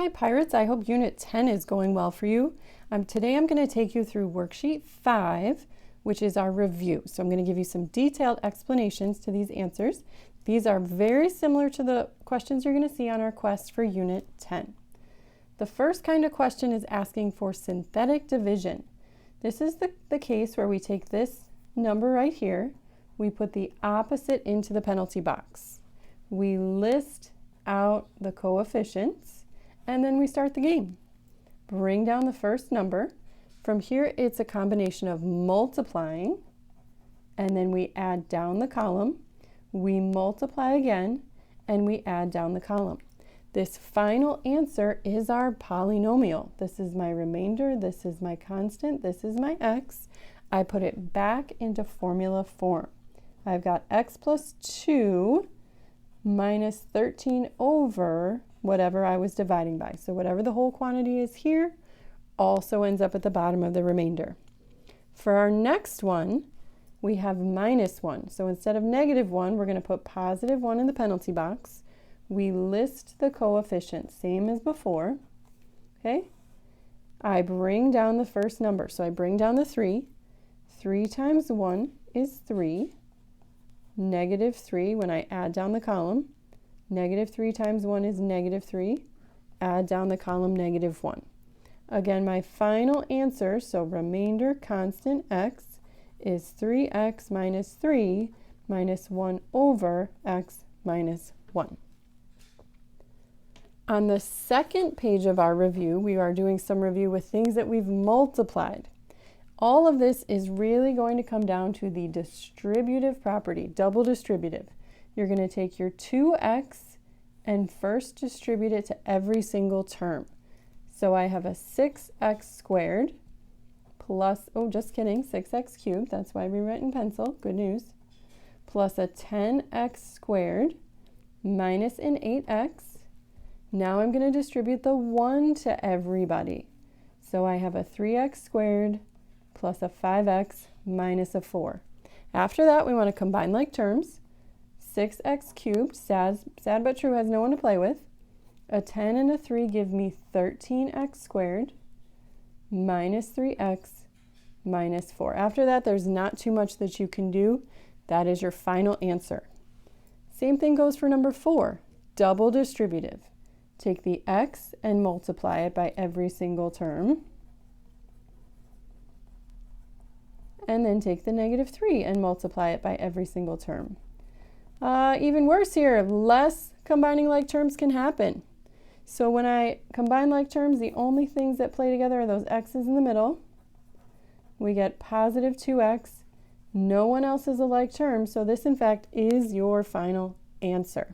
Hi Pirates, I hope Unit 10 is going well for you. Today I'm going to take you through Worksheet 5, which is our review. So I'm going to give you some detailed explanations to these answers. These are very similar to the questions you're going to see on our quest for Unit 10. The first kind of question is asking for synthetic division. This is the case where we take this number right here, we put the opposite into the penalty box. We list out the coefficients, and then we start the game. Bring down the first number. From here, it's a combination of multiplying, and then we add down the column. We multiply again, and we add down the column. This final answer is our polynomial. This is my remainder, this is my constant, this is my x. I put it back into formula form. I've got x plus 2 minus 13 over whatever I was dividing by. So whatever the whole quantity is here also ends up at the bottom of the remainder. For our next one, we have minus 1. So instead of negative 1, we're going to put positive 1 in the penalty box. We list the coefficients, same as before. Okay? I bring down the first number. So I bring down the 3. 3 times 1 is 3. Negative 3 when I add down the column. Negative 3 times 1 is negative 3. Add down the column negative 1. Again, my final answer, so remainder constant x, is 3x minus 3 minus 1 over x minus 1. On the second page of our review, we are doing some review with things that we've multiplied. All of this is really going to come down to the distributive property, double distributive. You're going to take your 2x and first distribute it to every single term. So I have a 6x squared plus, oh, just kidding, 6x cubed, that's why we write in pencil, good news, plus a 10x squared minus an 8x. Now I'm going to distribute the 1 to everybody. So I have a 3x squared plus a 5x minus a 4. After that, we want to combine like terms. 6x cubed, sad but true, has no one to play with. A 10 and a 3 give me 13x squared minus 3x minus 4. After that, there's not too much that you can do. That is your final answer. Same thing goes for number 4, double distributive. Take the x and multiply it by every single term. And then take the negative 3 and multiply it by every single term. Even worse here, less combining like terms can happen. So when I combine like terms, the only things that play together are those x's in the middle. We get positive 2x. No one else is a like term, so this in fact is your final answer.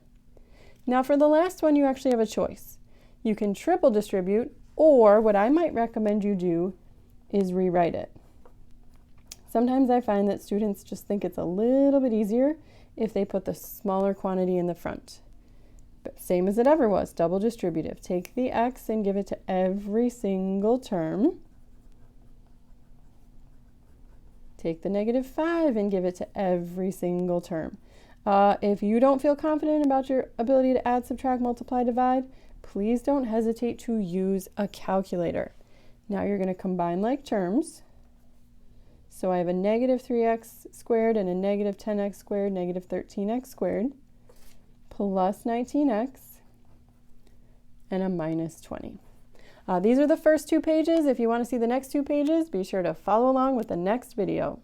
Now for the last one, you actually have a choice. You can triple distribute, or what I might recommend you do is rewrite it. Sometimes I find that students just think it's a little bit easier if they put the smaller quantity in the front. But same as it ever was, double distributive. Take the x and give it to every single term. Take the negative 5 and give it to every single term. If you don't feel confident about your ability to add, subtract, multiply, divide, please don't hesitate to use a calculator. Now you're going to combine like terms. So I have a negative 3x squared and a negative 10x squared, negative 13x squared, plus 19x, and a minus 20. These are the first 2 pages. If you want to see the next 2 pages, be sure to follow along with the next video.